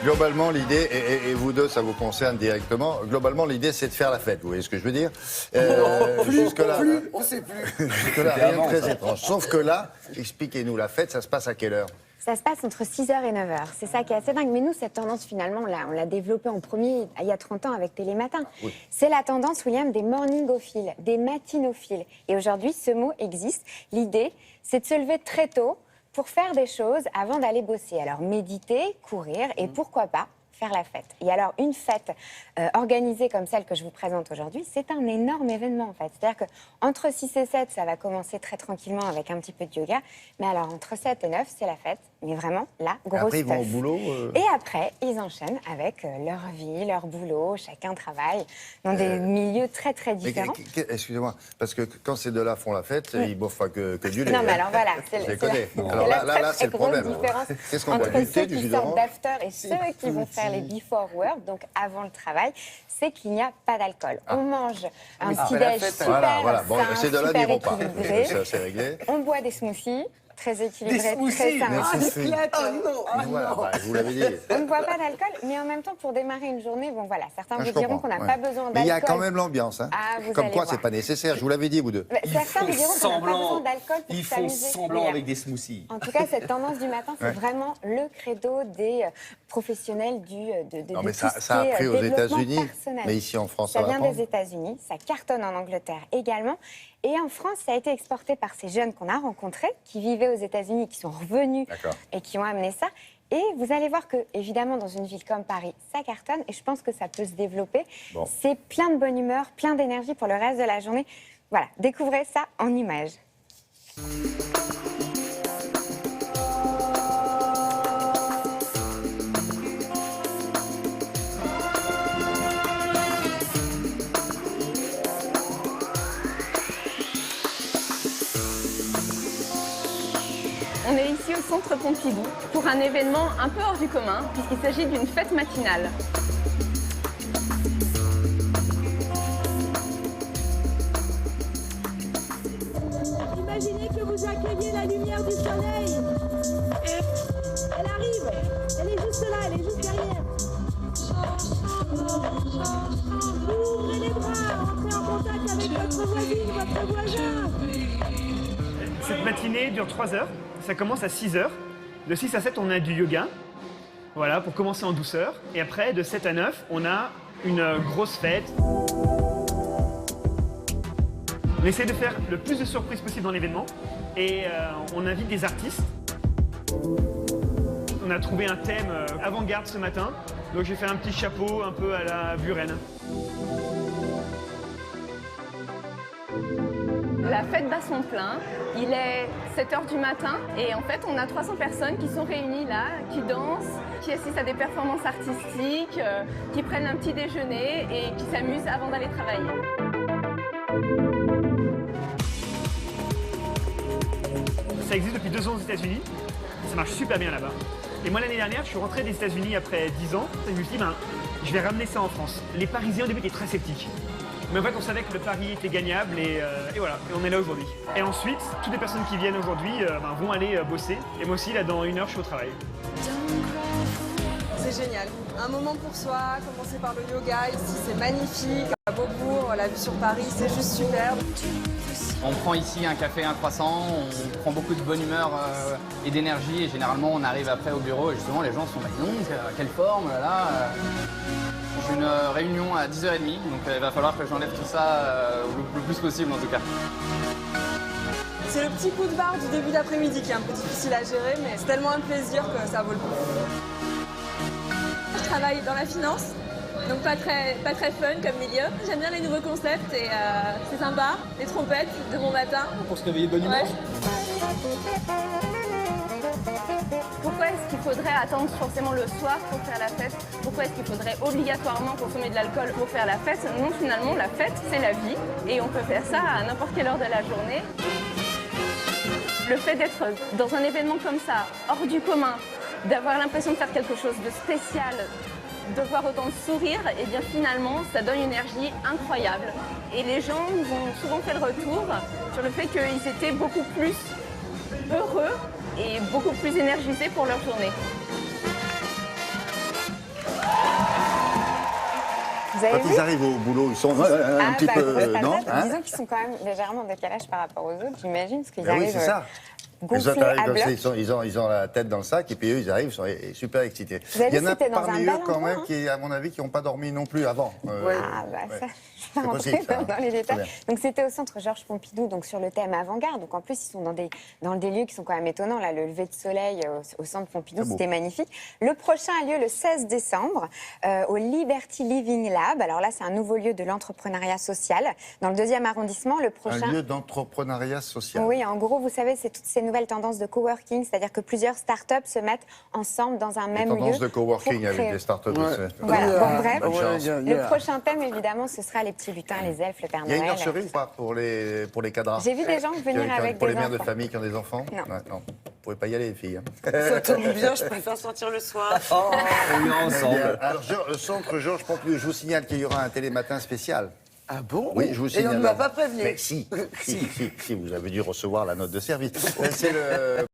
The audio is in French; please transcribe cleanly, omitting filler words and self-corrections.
Globalement, l'idée, et vous deux, ça vous concerne directement, globalement, l'idée, c'est de faire la fête. Vous voyez ce que je veux dire? Jusque-là, On sait plus. jusque-là, rien de très étrange. Sauf que là, expliquez-nous, la fête, ça se passe à quelle heure? Ça se passe entre 6h et 9h. C'est ça qui est assez dingue. Mais nous, cette tendance, finalement, on l'a développée en premier il y a 30 ans avec Télématin. Oui. C'est la tendance, William, des morningophiles, des matinophiles. Et aujourd'hui, ce mot existe. L'idée, c'est de se lever très tôt pour faire des choses avant d'aller bosser. Alors, méditer, courir et pourquoi pas faire la fête. Et alors, une fête organisée comme celle que je vous présente aujourd'hui, c'est un énorme événement, en fait. C'est-à-dire qu'entre 6 et 7, ça va commencer très tranquillement avec un petit peu de yoga. Mais alors, entre 7 et 9, c'est la fête. Mais vraiment, la grosse Après, ils vont au stuff. boulot Et après, ils enchaînent avec leur vie, leur boulot. Chacun travaille dans des milieux très, très différents. Excusez-moi, parce que quand ces deux-là font la fête, ils boivent pas que du lait. Non, mais alors voilà, Je les connais. c'est Alors la là, c'est le problème. Qu'est-ce qu'on boit? entre Du thé, ceux du qui jus sortent d'orange? d'after et ceux qui vont faire les before work, donc avant le travail, c'est qu'il n'y a pas d'alcool. On mange un petit déj super Voilà. Bon, sain, ces deux-là super n'iront pas. équilibré. Ça, c'est réglé. On boit des smoothies. Très équilibré, Des smoothies, très sain. Voilà, je vous l'avais dit. On ne boit pas d'alcool, mais en même temps, pour démarrer une journée, bon voilà, certains vous Je diront comprends, qu'on n'a pas besoin d'alcool. Mais il y a quand même l'ambiance. Hein. Ah, vous Comme allez quoi, voir. c'est pas nécessaire. Je vous l'avais dit, vous deux. Certains vous diront qu'on n'a pas besoin d'alcool pour Ils font s'amuser. semblant Mais, avec des smoothies. En tout cas, cette tendance du matin, c'est vraiment le credo des professionnels de Non, mais tout ça ce a qui est pris aux développement États-Unis. personnel. Mais ici, en France, Ça ça va vient prendre. des États-Unis, ça cartonne en Angleterre également. Et en France, ça a été exporté par ces jeunes qu'on a rencontrés, qui vivaient aux États-Unis, qui sont revenus et qui ont amené ça. Et vous allez voir que, évidemment, dans une ville comme Paris, ça cartonne. Et je pense que ça peut se développer. Bon. C'est plein de bonne humeur, plein d'énergie pour le reste de la journée. Voilà, découvrez ça en images. On est ici au centre Pompidou pour un événement un peu hors du commun puisqu'il s'agit d'une fête matinale. Imaginez que vous accueillez la lumière du soleil. Elle arrive, elle est juste là, elle est juste derrière. Ouvrez les bras, entrez en contact avec votre voisine, votre voisin. Cette matinée dure 3 heures. Ça commence à 6 heures. De 6 à 7, on a du yoga. Voilà, pour commencer en douceur. Et après, de 7 à 9, on a une grosse fête. On essaie de faire le plus de surprises possible dans l'événement. Et on invite des artistes. On a trouvé un thème avant-garde ce matin. Donc j'ai fait un petit chapeau un peu à la Buren. La fête bat son plein. Il est 7 h du matin et en fait, on a 300 personnes qui sont réunies là, qui dansent, qui assistent à des performances artistiques, qui prennent un petit déjeuner et qui s'amusent avant d'aller travailler. Ça existe depuis 2 ans aux États-Unis. Ça marche super bien là-bas. Et moi, l'année dernière, je suis rentré des États-Unis après 10 ans. Et je me suis dit, je vais ramener ça en France. Les Parisiens, au début, étaient très sceptiques. Mais en fait, on savait que le pari était gagnable et voilà, et on est là aujourd'hui. Et ensuite, toutes les personnes qui viennent aujourd'hui vont aller bosser. Et moi aussi, là, dans 1 heure, je suis au travail. C'est génial. Un moment pour soi, commencer par le yoga. Ici, c'est magnifique. À Beaubourg, la vue sur Paris, c'est juste superbe. On prend ici un café, un croissant, on prend beaucoup de bonne humeur et d'énergie. Et généralement, on arrive après au bureau et justement, les gens sont là, non, quelle forme, là. J'ai une réunion à 10h30, donc il va falloir que j'enlève tout ça le plus possible en tout cas. C'est le petit coup de barre du début d'après-midi qui est un peu difficile à gérer, mais c'est tellement un plaisir que ça vaut le coup. Je travaille dans la finance, donc pas très fun comme milieu. J'aime bien les nouveaux concepts et c'est sympa, les trompettes de bon matin. Pour se réveiller de bonne humeur. Pourquoi est-ce qu'il faudrait attendre forcément le soir pour faire la fête? Pourquoi est-ce qu'il faudrait obligatoirement consommer de l'alcool pour faire la fête? Non, finalement, la fête, c'est la vie et on peut faire ça à n'importe quelle heure de la journée. Le fait d'être dans un événement comme ça, hors du commun, d'avoir l'impression de faire quelque chose de spécial, de voir autant de sourires, et bien finalement, ça donne une énergie incroyable. Et les gens nous ont souvent fait le retour sur le fait qu'ils étaient beaucoup plus heureux et beaucoup plus énergisés pour leur journée. Vous avez Quand vu ils arrivent au boulot, ils sont un petit peu... pas non ça, hein. disons qu'ils sont quand même légèrement en décalage par rapport aux autres, j'imagine, parce qu'ils Ben oui, arrivent c'est ça. Les gonflés autres arrivent à comme ça, bloc. ils ont la tête dans le sac, et puis eux, ils arrivent, ils sont super excités. Vous avez Il y en vu, a c'était dans un parmi bel eux, quand endroit, même, hein. qui, à mon avis, qui n'ont pas dormi non plus avant. Ah bah ouais. ça, je vais pas possible, rentrer ça, hein. dans les détails. Très bien. Donc c'était au centre Georges Pompidou, donc sur le thème avant-garde. Donc en plus ils sont dans des lieux qui sont quand même étonnants. Là, le lever de soleil au centre Pompidou, C'est beau. c'était magnifique. Le prochain a lieu le 16 décembre au Liberty Living Lab. Alors là, c'est un nouveau lieu de l'entrepreneuriat social dans le 2e arrondissement. Le prochain. Un lieu d'entrepreneuriat social. Oui, en gros, vous savez, c'est toutes ces nouvelles tendances de coworking, c'est-à-dire que plusieurs startups se mettent ensemble dans un même lieu. Tendance de coworking pour avec créer- des startups. Voilà, bon, bref. Bonne chance. Le prochain thème, évidemment, ce sera les petits lutins, les elfes, le Père Il y a Noël. une nurserie ou pas pour les cadras? J'ai vu des gens venir avec pour des les mères de enfants. famille qui ont des enfants? Non. Ouais, non. Vous pouvez pas y aller, les filles. hein. Ça tombe bien, je préfère sortir le soir. Oh, on ira ensemble. Alors, le centre Georges Pompidou, je vous signale qu'il y aura un télématin spécial. Ah bon? Oui, je vous signale. Et on ne m'a pas prévenu. Mais si, vous avez dû recevoir la note de service. C'est le